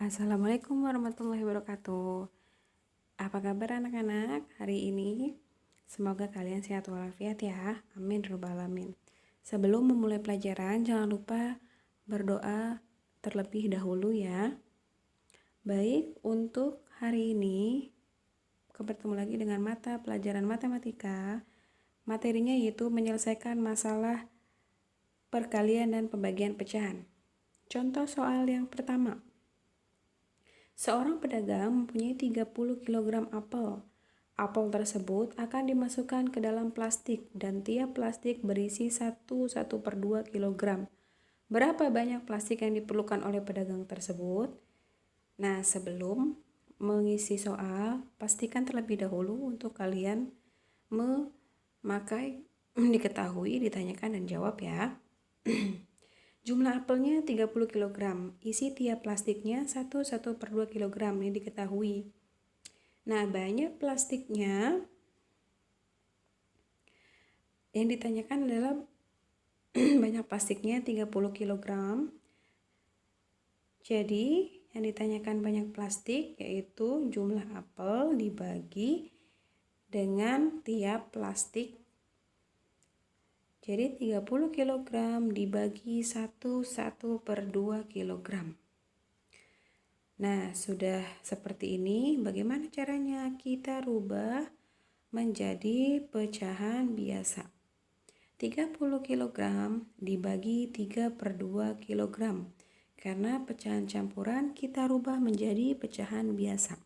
Assalamualaikum warahmatullahi wabarakatuh. Apa kabar anak-anak hari ini? Semoga kalian sehat walafiat ya. Amin rabbal alamin. Sebelum memulai pelajaran, jangan lupa berdoa terlebih dahulu ya. Baik, untuk hari ini bertemu lagi dengan mata pelajaran matematika. Materinya yaitu menyelesaikan masalah perkalian dan pembagian pecahan. Contoh soal yang pertama. Seorang pedagang mempunyai 30 kg apel. Apel tersebut akan dimasukkan ke dalam plastik dan tiap plastik berisi 1/2 kg. Berapa banyak plastik yang diperlukan oleh pedagang tersebut? Nah, sebelum mengisi soal, pastikan terlebih dahulu untuk kalian memakai diketahui, ditanyakan dan jawab ya. Jumlah apelnya 30 kg, isi tiap plastiknya 1/2 kg, ini diketahui. Nah, banyak plastiknya yang ditanyakan adalah banyak plastiknya 30 kg. Jadi, yang ditanyakan banyak plastik yaitu jumlah apel dibagi dengan tiap plastik. Jadi 30 kg dibagi 1/2 kg. Nah, sudah seperti ini. Bagaimana caranya? Kita rubah menjadi pecahan biasa. 30 kg dibagi 3/2 kg. Karena pecahan campuran kita rubah menjadi pecahan biasa.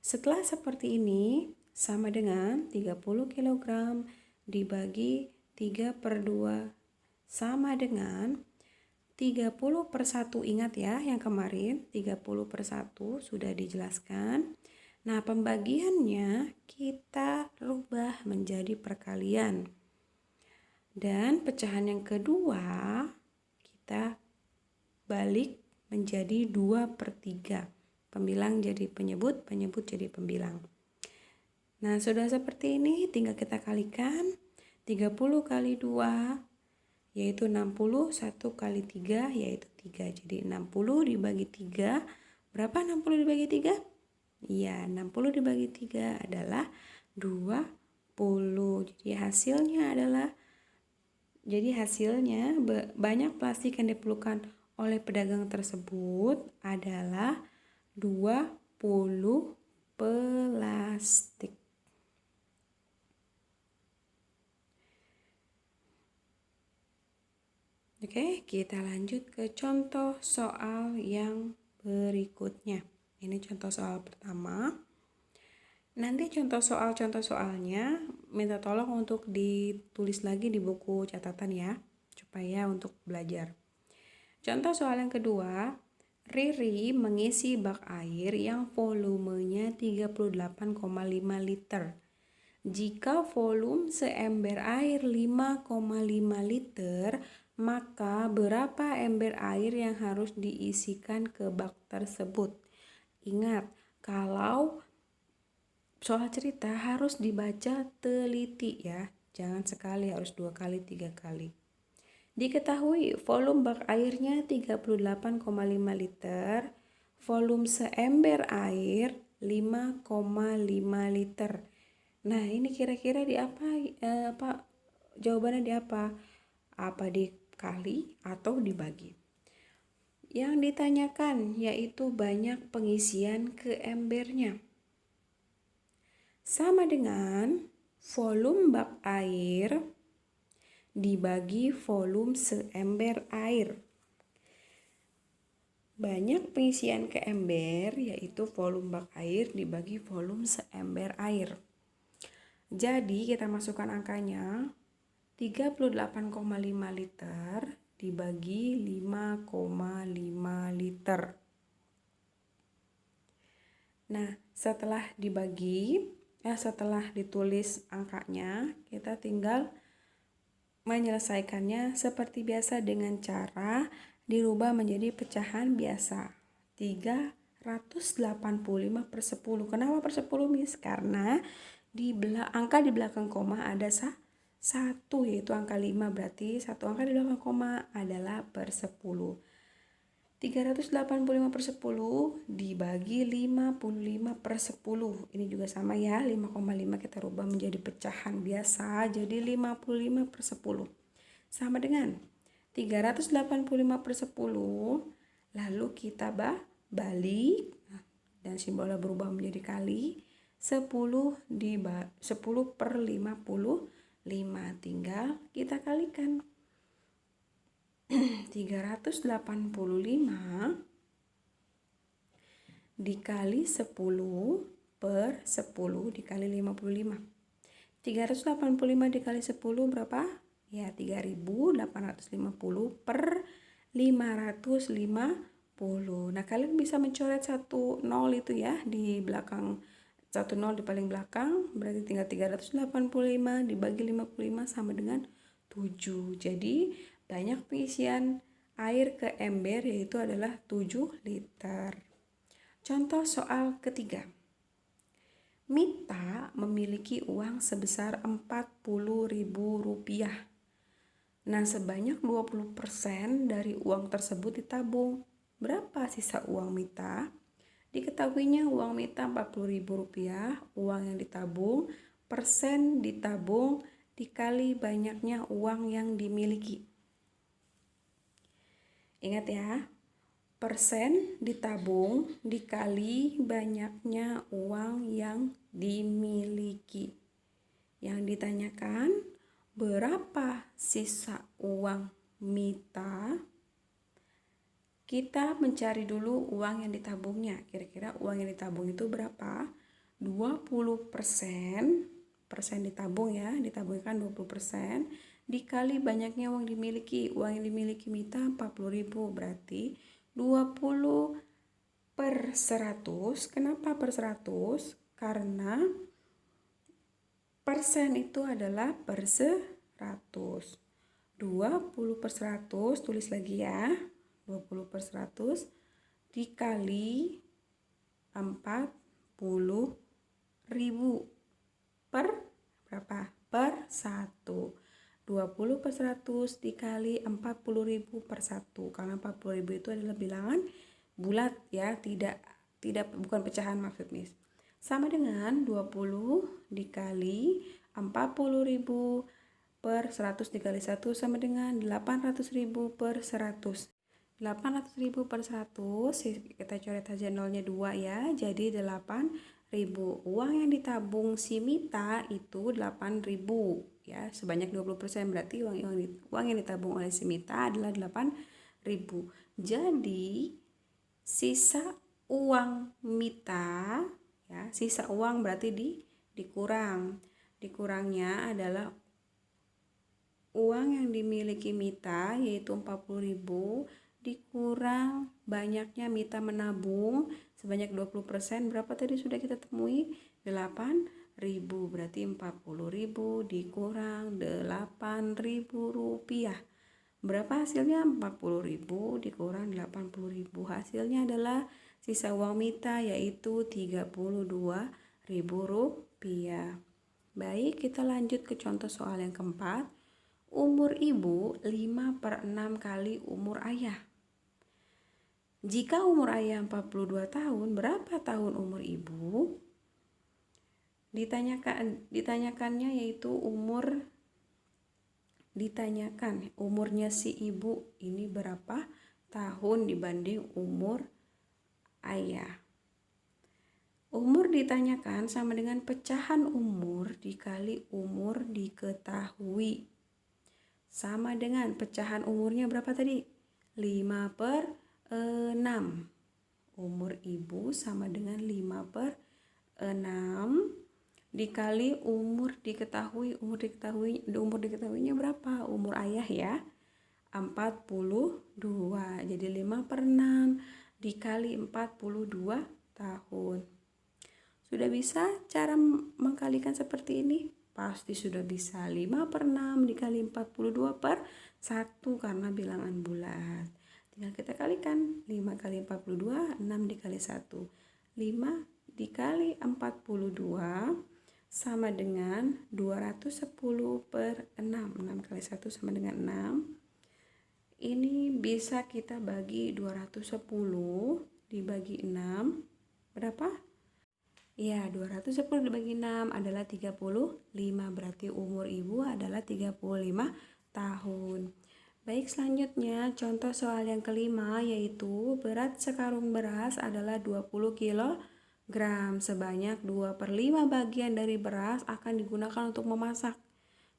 Setelah seperti ini, sama dengan 30 kg dibagi 3/2 sama dengan 30/1. Ingat ya, yang kemarin 30/1 sudah dijelaskan. Nah, pembagiannya kita rubah menjadi perkalian. Dan pecahan yang kedua kita balik menjadi 2/3. Pembilang jadi penyebut, penyebut jadi pembilang. Nah, sudah seperti ini, tinggal kita kalikan. 30 kali 2 yaitu 60, 1 kali 3 yaitu 3. Jadi 60 dibagi 3, berapa 60 dibagi 3? Iya, 60 dibagi 3 adalah 20. Jadi hasilnya banyak plastik yang diperlukan oleh pedagang tersebut adalah 20 plastik. Oke, kita lanjut ke contoh soal yang berikutnya. Ini contoh soal pertama. Nanti contoh soalnya minta tolong untuk ditulis lagi di buku catatan ya, supaya untuk belajar. Contoh soal yang kedua, Riri mengisi bak air yang volumenya 38,5 liter. Jika volume seember air 5,5 liter, maka berapa ember air yang harus diisikan ke bak tersebut? Ingat, kalau soal cerita harus dibaca teliti ya. Jangan sekali, harus 2 kali, 3 kali. Diketahui volume bak airnya 38,5 liter, volume seember air 5,5 liter. Nah, ini kira-kira di apa? Jawabannya di apa? Apa dikali atau dibagi? Yang ditanyakan yaitu banyak pengisian ke embernya. Sama dengan volume bak air dibagi volume seember air. Banyak pengisian ke ember yaitu volume bak air dibagi volume seember air. Jadi kita masukkan angkanya 38,5 liter dibagi 5,5 liter. Nah, setelah ditulis angkanya, kita tinggal menyelesaikannya seperti biasa dengan cara dirubah menjadi pecahan biasa. 385/10. Kenapa per 10, Miss? Karena angka di belakang koma ada 1, yaitu angka 5. Berarti satu angka di belakang koma adalah per 10. 385/10 dibagi 55/10. Ini juga sama ya, 5,5 kita rubah menjadi pecahan biasa, jadi 55/10. Sama dengan 385/10, lalu kita balik, dan simbolnya berubah menjadi kali, 10/55, tinggal kita kalikan. 385 dikali 10/10 dikali 55. 385 dikali 10 berapa? Ya, 3.850/550. Nah, kalian bisa mencoret satu nol itu ya di belakang, satu nol di paling belakang, berarti tinggal 385 dibagi 55 sama dengan 7. Jadi banyak pengisian air ke ember yaitu adalah 7 liter. Contoh soal ketiga. Mita memiliki uang sebesar Rp40.000. Nah, sebanyak 20% dari uang tersebut ditabung. Berapa sisa uang Mita? Diketahuinya uang Mita Rp40.000, uang yang ditabung, persen ditabung dikali banyaknya uang yang dimiliki. Ingat ya, persen ditabung dikali banyaknya uang yang dimiliki. Yang ditanyakan, berapa sisa uang Mita? Kita mencari dulu uang yang ditabungnya. Kira-kira uang yang ditabung itu berapa? 20%, persen ditabung ya, ditabungkan 20%, dikali banyaknya uang dimiliki. Uang yang dimiliki Mita 40.000, berarti 20/100. Kenapa per 100? Karena persen itu adalah per 100. 20/100, tulis lagi ya. 20/100 dikali 40.000 per berapa? Per 1. 20/100 dikali 40.000 per 1. Karena 40.000 itu adalah bilangan bulat ya, bukan pecahan maksud Miss. Sama dengan 20 dikali 40.000 per 100 dikali 1 sama dengan 800.000 per 100. 800.000 per 100, kita coret aja nolnya 2 ya, jadi 8.000. Uang yang ditabung si Mita itu 8.000 ya, sebanyak 20%, berarti uang yang ditabung oleh si Mita adalah 8.000. Jadi sisa uang Mita ya, sisa uang berarti dikurangnya adalah uang yang dimiliki Mita yaitu 40.000 dikurang banyaknya Mita menabung sebanyak 20%. Berapa tadi sudah kita temui? 8.000. Berarti 40.000 dikurang 8.000 rupiah. Berapa hasilnya? 40.000 dikurang 80.000. Hasilnya adalah sisa uang Mita yaitu 32.000 rupiah. Baik, kita lanjut ke contoh soal yang keempat. Umur ibu 5/6 kali umur ayah. Jika umur ayah 42 tahun, berapa tahun umur ibu? Ditanyakannya yaitu ditanyakan umurnya si ibu ini berapa tahun dibanding umur ayah. Umur ditanyakan sama dengan pecahan umur dikali umur diketahui. Sama dengan pecahan umurnya berapa tadi? 5/6. Umur ibu sama dengan 5/6 dikali umur diketahui. Umur diketahuinya berapa? Umur ayah ya, 42. Jadi 5/6 dikali 42 tahun. Sudah bisa cara mengkalikan seperti ini? Pasti sudah bisa. 5/6 dikali 42 per 1 karena bilangan bulat. Tinggal kita kalikan. 5 kali 42, 6 dikali 1. 5 dikali 42 sama dengan 210/6. 6 kali 1 sama dengan 6. Ini bisa kita bagi 210 dibagi 6. Berapa? Ya, 210 dibagi 6 adalah 35. Berarti umur ibu adalah 35 tahun. Baik, selanjutnya contoh soal yang kelima yaitu berat sekarung beras adalah 20 kilogram. Sebanyak 2/5 bagian dari beras akan digunakan untuk memasak.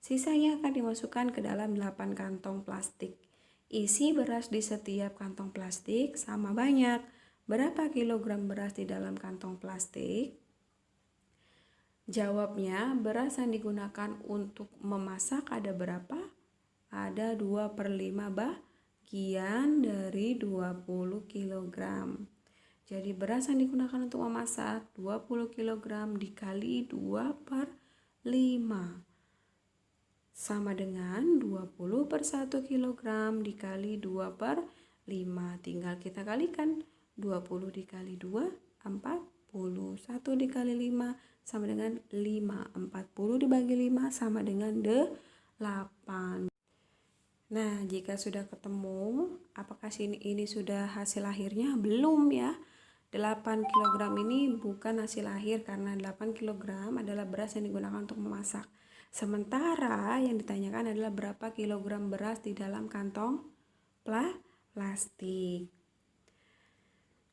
Sisanya akan dimasukkan ke dalam 8 kantong plastik. Isi beras di setiap kantong plastik sama banyak. Berapa kilogram beras di dalam kantong plastik? Jawabnya, beras yang digunakan untuk memasak ada berapa? Ada 2/5 bagian dari 20 kg. Jadi beras yang digunakan untuk memasak 20 kg dikali 2/5 sama dengan 20/1 kg dikali 2/5. Tinggal kita kalikan. 20 dikali 2, 40. 1 dikali 5 sama dengan 5. 40 dibagi 5 sama dengan 8. Nah, jika sudah ketemu, apakah ini sudah hasil akhirnya? Belum ya. 8 kg ini bukan hasil akhir karena 8 kg adalah beras yang digunakan untuk memasak. Sementara yang ditanyakan adalah berapa kilogram beras di dalam kantong plastik.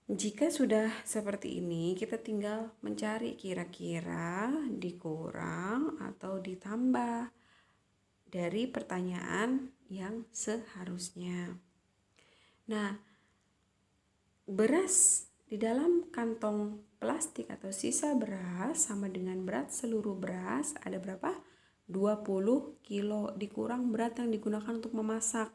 Jika sudah seperti ini, kita tinggal mencari kira-kira dikurang atau ditambah dari pertanyaan yang seharusnya. Nah, beras di dalam kantong plastik atau sisa beras sama dengan berat seluruh beras ada berapa? 20 kilo dikurang berat yang digunakan untuk memasak.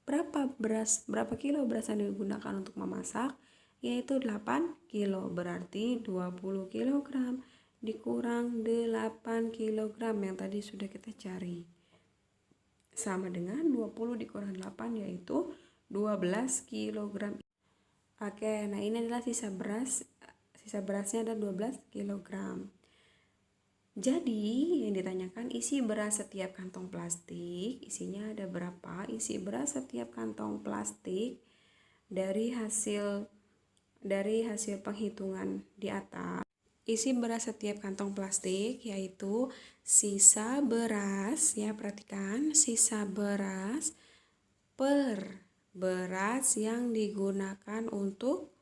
Berapa kilo beras yang digunakan untuk memasak? Yaitu 8 kilo. Berarti 20 kg dikurang 8 kg yang tadi sudah kita cari. Sama dengan 20 dikurang 8 yaitu 12 kg. Oke, nah ini adalah sisa beras. Sisa berasnya ada 12 kg. Jadi yang ditanyakan isi beras setiap kantong plastik. Isinya ada berapa? Isi beras setiap kantong plastik dari hasil penghitungan di atas. Isi beras setiap kantong plastik yaitu sisa beras, ya perhatikan, sisa beras per beras yang digunakan untuk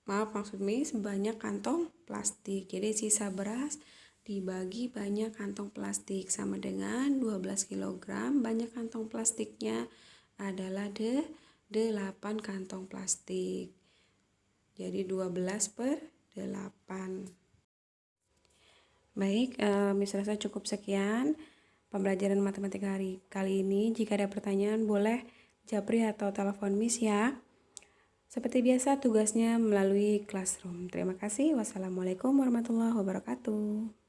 banyak kantong plastik. Jadi sisa beras dibagi banyak kantong plastik sama dengan 12 kg. Banyak kantong plastiknya adalah 8 kantong plastik. Jadi 12/8. Baik, Miss Rasa cukup sekian pembelajaran matematika kali ini. Jika ada pertanyaan boleh japri atau telepon Miss ya. Seperti biasa tugasnya melalui Classroom. Terima kasih. Wassalamualaikum warahmatullahi wabarakatuh.